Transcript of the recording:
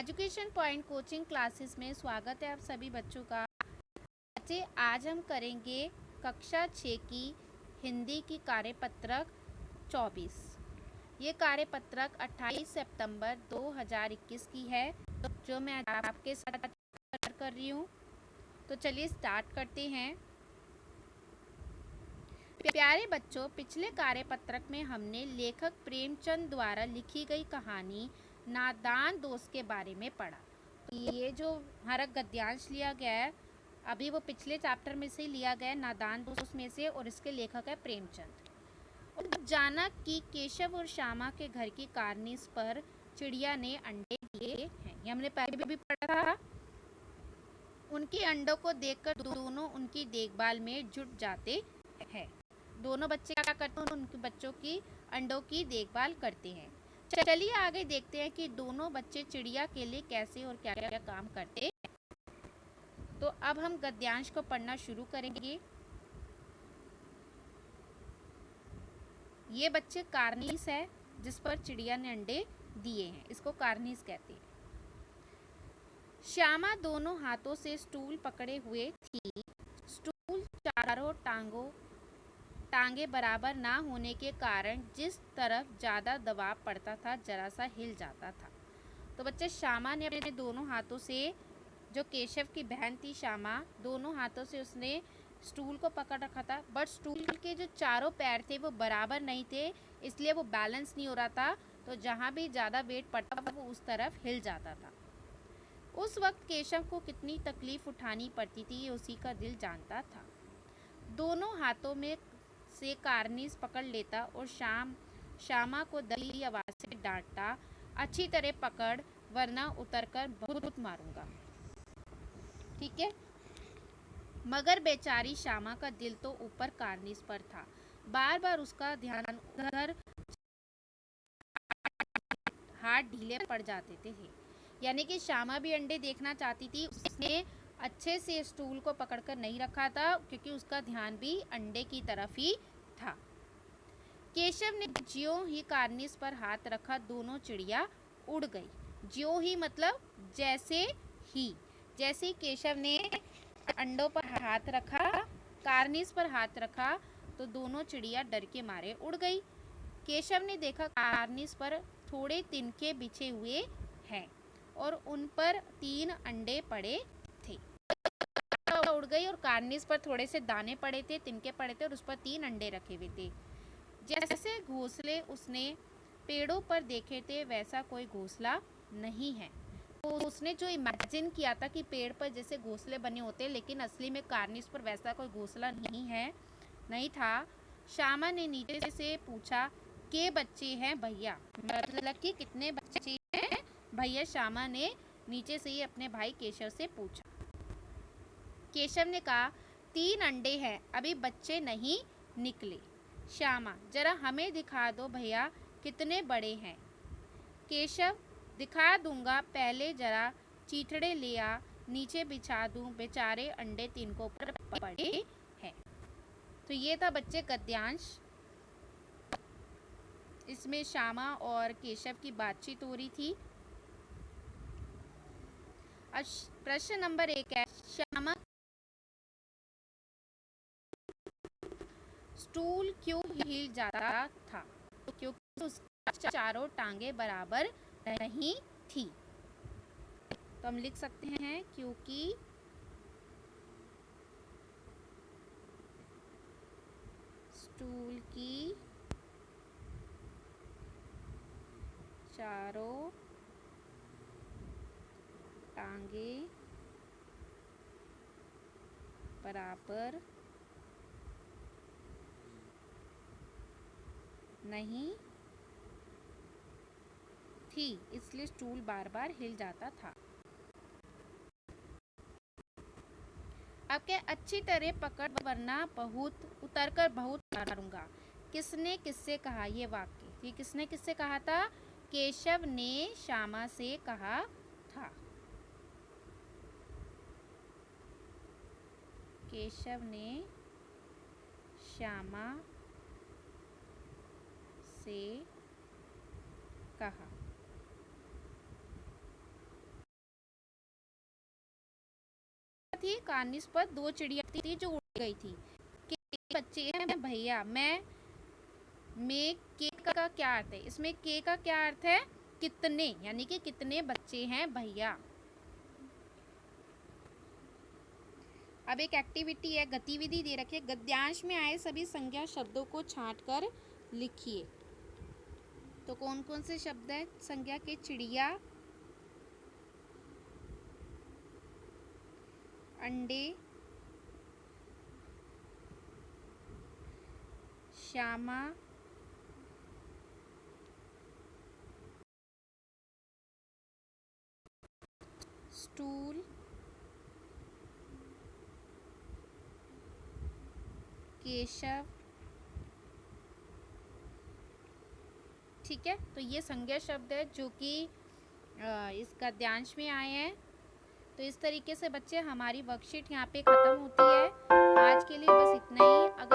Education point coaching classes में स्वागत है आप सभी बच्चों का। बच्चे, आज हम करेंगे कक्षा 6 की हिंदी की कार्यपत्रक 24। ये कार्यपत्रक 28 सितंबर 2021 की है, जो मैं आपके साथ कर रही हूँ। तो चलिए स्टार्ट करते हैं। प्यारे बच्चों, पिछले कार्यपत्रक में हमने लेखक प्रेमचंद द्वारा लिखी गई कहानी नादान दोस्त के बारे में पढ़ा। तो ये जो हमारा गद्यांश लिया गया है, अभी वो पिछले चैप्टर में से लिया गया है, नादान दोस्त में से, और इसके लेखक है प्रेमचंद। और जाना कि केशव और श्यामा के घर की कार्निस पर चिड़िया ने अंडे दिए हैं। ये हमने पहले भी पढ़ा था। उनके अंडों को देखकर दोनों उनकी देखभाल में जुट जाते हैं। दोनों बच्चे क्या करते हैं? उनके बच्चों की अंडों की देखभाल करते हैं। चलिए आगे देखते हैं कि दोनों बच्चे चिड़िया के लिए कैसे और क्या क्या काम करते हैं। तो अब हम गद्यांश को पढ़ना शुरू करेंगे। ये बच्चे कार्निस है जिस पर चिड़िया ने अंडे दिए हैं, इसको कार्निस कहते हैं। श्यामा दोनों हाथों से स्टूल पकड़े हुए थी। स्टूल चारों टांगे बराबर ना होने के कारण जिस तरफ ज़्यादा दबाव पड़ता था जरा सा हिल जाता था। तो बच्चे, श्यामा ने अपने दोनों हाथों से, जो केशव की बहन थी श्यामा, दोनों हाथों से उसने स्टूल को पकड़ रखा था, बट स्टूल के जो चारों पैर थे वो बराबर नहीं थे, इसलिए वो बैलेंस नहीं हो रहा था। तो जहाँ भी ज़्यादा वेट पड़ता था वो उस तरफ हिल जाता था। उस वक्त केशव को कितनी तकलीफ उठानी पड़ती थी ये उसी का दिल जानता था। दोनों हाथों में से कार्निस पकड़ लेता और श्यामा को दली आवाज से डांटता, अच्छी तरह पकड़ वरना उतरकर बहुत मारूंगा। ठीक है, मगर बेचारी श्यामा का दिल तो ऊपर कार्निस पर था। बार बार उसका ध्यान उधर, हाथ ढीले पड़ जाते थे। यानी कि श्यामा भी अंडे देखना चाहती थी। उसने अच्छे से स्टूल को पकड़कर नहीं रखा था क्योंकि उसका ध्यान भी अंडे की तरफ ही था। केशव ने ज्यों ही कार्निस पर हाथ रखा दोनों चिड़िया उड़ गई। ज्यों ही मतलब जैसे ही केशव ने अंडों पर हाथ रखा, कार्निस पर हाथ रखा, तो दोनों चिड़िया डर के मारे उड़ गई। केशव ने देखा कार्निस पर थोड़े तिनके बिछे हुए हैं और उन पर 3 अंडे पड़े थे। उड़ गई और कार्निस पर थोड़े से दाने पड़े थे, तिनके पड़े थे और उस पर 3 अंडे रखे हुए थे। जैसे घोंसले उसने पेड़ों पर देखे थे वैसा कोई घोंसला नहीं है। तो उसने जो इमेजिन किया था कि पेड़ पर जैसे घोंसले बने होते, लेकिन असली में कार्निस पर वैसा कोई घोंसला नहीं था। श्यामा ने नीचे से पूछा, के बच्चे हैं भैया? मतलब कि कितने बच्चे हैं भैया? श्यामा ने नीचे से ही अपने भाई केशव से पूछा। केशव ने कहा, 3 अंडे हैं, अभी बच्चे नहीं निकले। श्यामा, जरा हमें दिखा दो भैया कितने बड़े हैं। केशव, दिखा दूंगा, पहले जरा चीथड़े ले आ, नीचे बिछा दूं, बेचारे अंडे तिनकों पर पड़े हैं। तो ये था बच्चे गद्यांश। इसमें श्यामा और केशव की बातचीत हो रही थी। अब प्रश्न नंबर 1 है, श्यामा स्टूल क्यों हिल जाता था? क्योंकि उसकी चारों टांगे बराबर नहीं थी। तो हम लिख सकते हैं क्योंकि स्टूल की चारों टांगे बराबर नहीं थी, इसलिए स्टूल बार बार हिल जाता था। अब क्या, अच्छी तरह पकड़ वरना उतरकर बहुत मारूंगा। किसने किससे कहा ये वाक्य? ये किसने किससे कहा था? केशव ने श्यामा से कहा था। केशव ने श्यामा से कहा। थी? कार्निस पर 2 चिड़िया थी जो उड़ गई थी। के बच्चे हैं भैया। में के का क्या अर्थ है? इसमें के का क्या अर्थ है? कितने, यानी कि कितने बच्चे हैं भैया। अब एक एक्टिविटी है, गतिविधि दे रखी है। गद्यांश में आए सभी संज्ञा शब्दों को छांटकर लिखिए। तो कौन कौन से शब्द है संज्ञा के? चिड़िया, अंडे, श्यामा, स्टूल, केशव। ठीक है, तो ये संज्ञा शब्द है जो कि इस गद्यांश में आए हैं। तो इस तरीके से बच्चे हमारी वर्कशीट यहाँ पे ख़त्म होती है। आज के लिए बस इतना ही। अगर